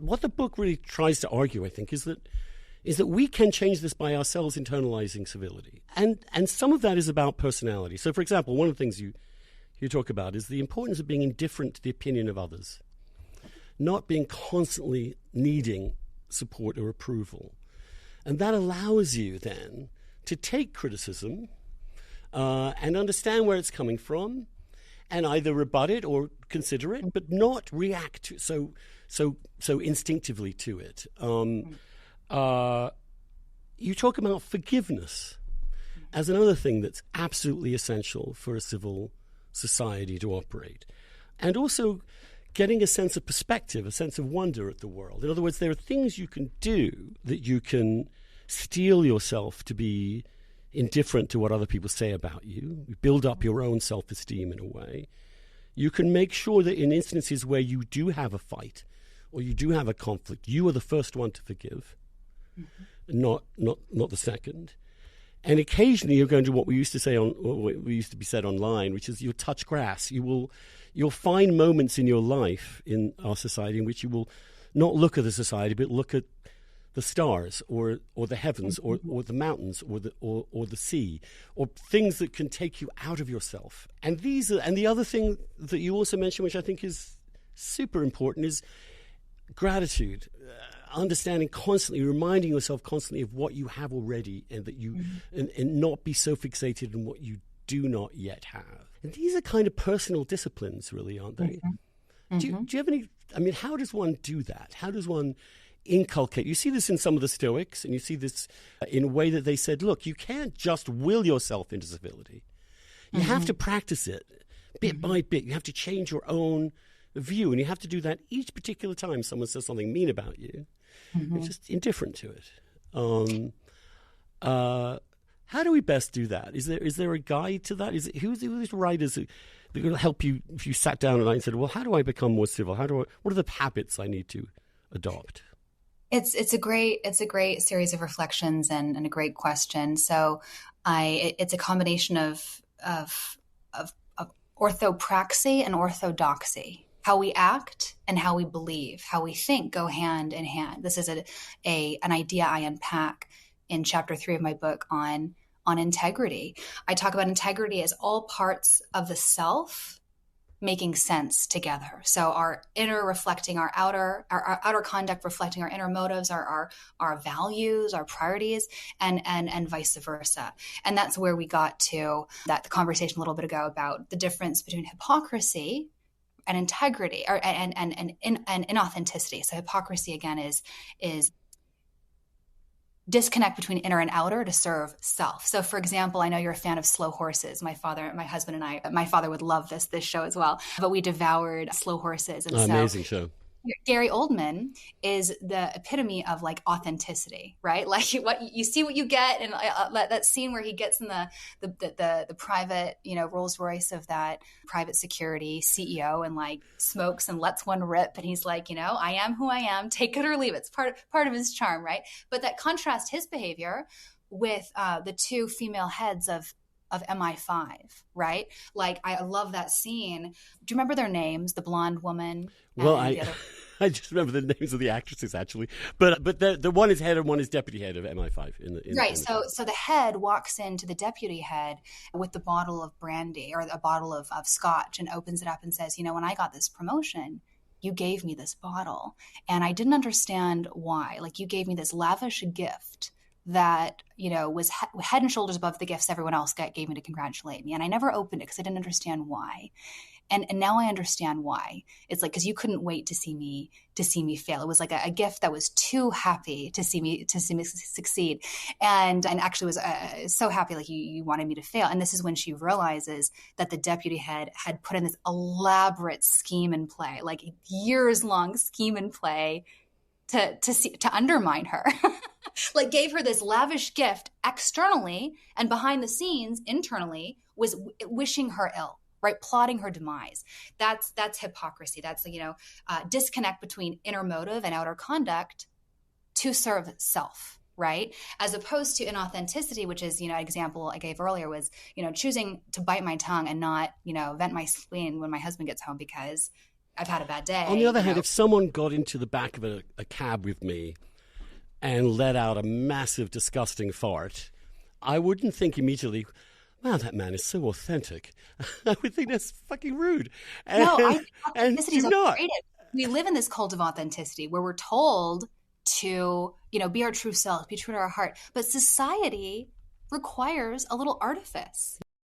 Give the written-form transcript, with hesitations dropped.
what the book really tries to argue, I think, is that we can change this by ourselves internalizing civility. And some of that is about personality. So, for example, one of the things you talk about is the importance of being indifferent to the opinion of others, not being constantly needing support or approval. And that allows you then to take criticism and understand where it's coming from and either rebut it or consider it, but not react so instinctively to it. You talk about forgiveness as another thing that's absolutely essential for a civil society to operate. And also getting a sense of perspective, a sense of wonder at the world. In other words, there are things you can do that you can steel yourself to be indifferent to what other people say about you. You build up your own self-esteem in a way. You can make sure that in instances where you do have a fight or you do have a conflict, you are the first one to forgive, not the second. And occasionally you're going to what we used to say what used to be said online, which is you'll touch grass. You'll find moments in your life in our society in which you will not look at the society, but look at the stars or the heavens or the mountains or the sea, or things that can take you out of yourself. And the other thing that you also mentioned, which I think is super important, is gratitude. Understanding constantly, reminding yourself constantly of what you have already, and that you and not be so fixated on what you do not yet have. And these are kind of personal disciplines, really, aren't they? Do you have any? I mean, how does one do that? How does one inculcate? You see this in some of the Stoics, and you see this in a way that they said, look, you can't just will yourself into civility. You have to practice it bit by bit. You have to change your own view, and you have to do that each particular time someone says something mean about you. You're just indifferent to it. How do we best do that? Is there a guide to that? Who's writers that will help you if you sat down and said, well, how do I become more civil? What are the habits I need to adopt? It's a great series of reflections and a great question. So it's a combination of orthopraxy and orthodoxy. How we act and how we believe, how we think go hand in hand. This is an idea I unpack in chapter 3 of my book on integrity. I talk about integrity as all parts of the self making sense together. So our inner reflecting our outer conduct reflecting our inner motives, our values, our priorities, and vice versa. And that's where we got to the conversation a little bit ago about the difference between hypocrisy and integrity, and inauthenticity. So hypocrisy again is disconnect between inner and outer to serve self. So for example, I know you're a fan of Slow Horses. My husband and my father would love this show as well, but we devoured Slow Horses. And amazing show. Gary Oldman is the epitome of like authenticity, right? Like what you see, what you get, and that scene where he gets in the private, Rolls Royce of that private security CEO and like smokes and lets one rip, and he's like, I am who I am, take it or leave it. It's part of his charm, right? But that contrasts his behavior with the two female heads of MI5, right? Like, I love that scene. Do you remember their names? The blonde woman. Well, I just remember the names of the actresses actually, but the one is head and one is deputy head of MI5. Right. So the head walks into the deputy head with the bottle of brandy or a bottle of scotch and opens it up and says, when I got this promotion, you gave me this bottle and I didn't understand why. Like, you gave me this lavish gift that, was head and shoulders above the gifts everyone else gave me to congratulate me. And I never opened it because I didn't understand why. And now I understand why. It's like, because you couldn't wait to see me fail. It was like a gift that was too happy to see me succeed. And actually was so happy, like you wanted me to fail. And this is when she realizes that the deputy head had put in this elaborate scheme in play, like years long scheme in play to undermine her. Like, gave her this lavish gift externally, and behind the scenes internally was wishing her ill, right? Plotting her demise. That's hypocrisy. That's disconnect between inner motive and outer conduct to serve self, right? As opposed to inauthenticity, which is, an example I gave earlier was, choosing to bite my tongue and not, vent my spleen when my husband gets home because I've had a bad day. On the other hand, if someone got into the back of a cab with me and let out a massive, disgusting fart, I wouldn't think immediately, wow, that man is so authentic. I would think that's fucking rude. No, I think and authenticity is not. overrated. We live in this cult of authenticity where we're told to, be our true self, be true to our heart. But society requires a little artifice.